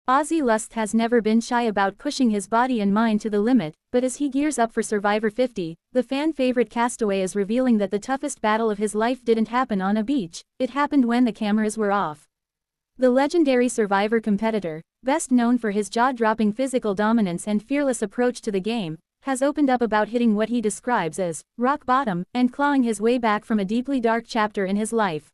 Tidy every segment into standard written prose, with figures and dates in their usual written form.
Ozzy Lusth has never been shy about pushing his body and mind to the limit, but as he gears up for Survivor 50, the fan-favorite castaway is revealing that the toughest battle of his life didn't happen on a beach, it happened when the cameras were off. The legendary Survivor competitor, best known for his jaw-dropping physical dominance and fearless approach to the game, has opened up about hitting what he describes as rock bottom and clawing his way back from a deeply dark chapter in his life.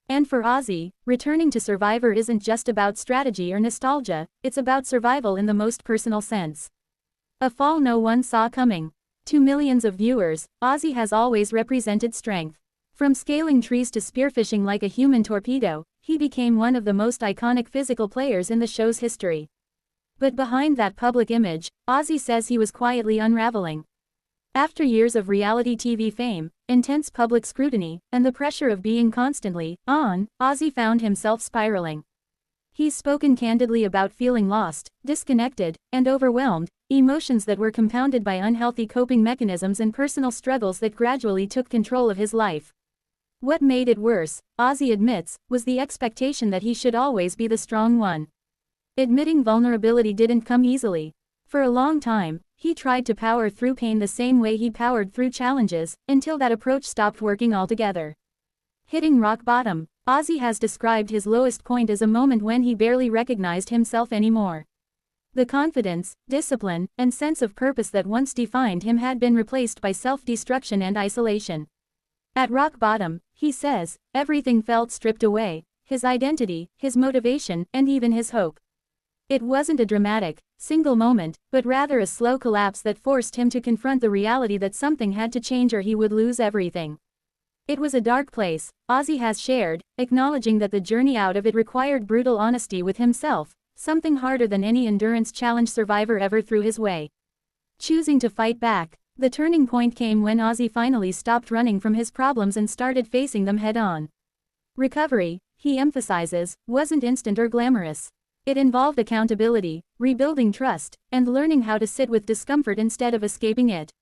And for Ozzy, returning to Survivor isn't just about strategy or nostalgia, it's about survival in the most personal sense. A fall no one saw coming. To millions of viewers, Ozzy has always represented strength. From scaling trees to spearfishing like a human torpedo, he became one of the most iconic physical players in the show's history. But behind that public image, Ozzy says he was quietly unraveling. After years of reality TV fame, intense public scrutiny, and the pressure of being constantly on, Ozzy found himself spiraling. He's spoken candidly about feeling lost, disconnected, and overwhelmed, emotions that were compounded by unhealthy coping mechanisms and personal struggles that gradually took control of his life. What made it worse, Ozzy admits, was the expectation that he should always be the strong one. Admitting vulnerability didn't come easily. For a long time, he tried to power through pain the same way he powered through challenges, until that approach stopped working altogether. Hitting rock bottom, Ozzy has described his lowest point as a moment when he barely recognized himself anymore. The confidence, discipline, and sense of purpose that once defined him had been replaced by self-destruction and isolation. At rock bottom, he says, everything felt stripped away, his identity, his motivation, and even his hope. It wasn't a dramatic, single moment, but rather a slow collapse that forced him to confront the reality that something had to change or he would lose everything. It was a dark place, Ozzy has shared, acknowledging that the journey out of it required brutal honesty with himself, something harder than any endurance challenge Survivor ever threw his way. Choosing to fight back. The turning point came when Ozzy finally stopped running from his problems and started facing them head-on. Recovery, he emphasizes, wasn't instant or glamorous. It involved accountability, rebuilding trust, and learning how to sit with discomfort instead of escaping it.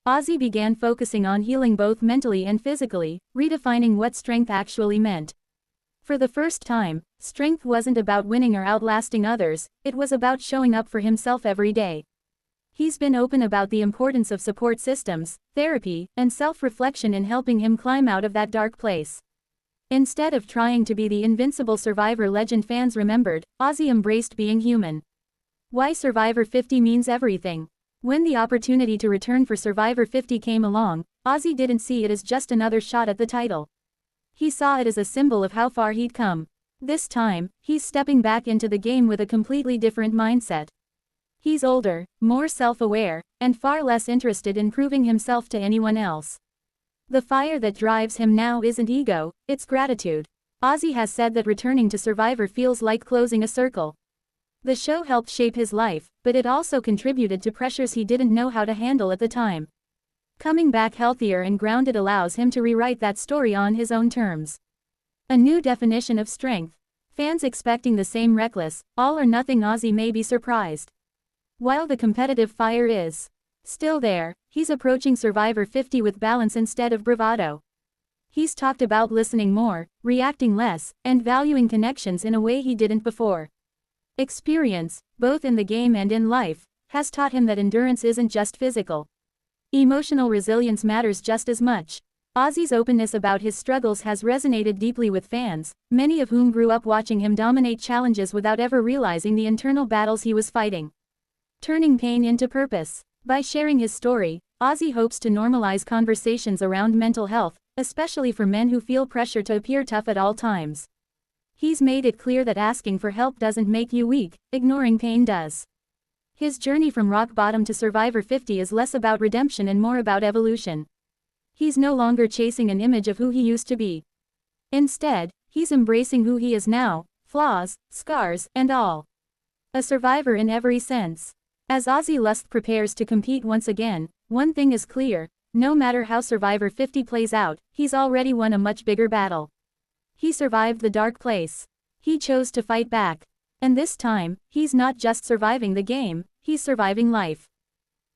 Ozzy began focusing on healing both mentally and physically, redefining what strength actually meant. For the first time, strength wasn't about winning or outlasting others, it was about showing up for himself every day. He's been open about the importance of support systems, therapy, and self-reflection in helping him climb out of that dark place. Instead of trying to be the invincible Survivor legend fans remembered, Ozzy embraced being human. Why Survivor 50 means everything. When the opportunity to return for Survivor 50 came along, Ozzy didn't see it as just another shot at the title. He saw it as a symbol of how far he'd come. This time, he's stepping back into the game with a completely different mindset. He's older, more self-aware, and far less interested in proving himself to anyone else. The fire that drives him now isn't ego, it's gratitude. Ozzy has said that returning to Survivor feels like closing a circle. The show helped shape his life, but it also contributed to pressures he didn't know how to handle at the time. Coming back healthier and grounded allows him to rewrite that story on his own terms. A new definition of strength. Fans expecting the same reckless, all-or-nothing Ozzy may be surprised. While the competitive fire is still there, he's approaching Survivor 50 with balance instead of bravado. He's talked about listening more, reacting less, and valuing connections in a way he didn't before. Experience, both in the game and in life, has taught him that endurance isn't just physical. Emotional resilience matters just as much. Ozzy's openness about his struggles has resonated deeply with fans, many of whom grew up watching him dominate challenges without ever realizing the internal battles he was fighting. Turning pain into purpose. By sharing his story, Ozzy hopes to normalize conversations around mental health, especially for men who feel pressure to appear tough at all times. He's made it clear that asking for help doesn't make you weak, ignoring pain does. His journey from rock bottom to Survivor 50 is less about redemption and more about evolution. He's no longer chasing an image of who he used to be. Instead, he's embracing who he is now, flaws, scars, and all. A survivor in every sense. As Ozzy Lusth prepares to compete once again, one thing is clear, no matter how Survivor 50 plays out, he's already won a much bigger battle. He survived the dark place. He chose to fight back. And this time, he's not just surviving the game, he's surviving life.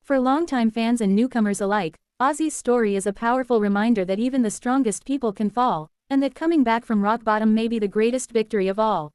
For longtime fans and newcomers alike, Ozzy's story is a powerful reminder that even the strongest people can fall, and that coming back from rock bottom may be the greatest victory of all.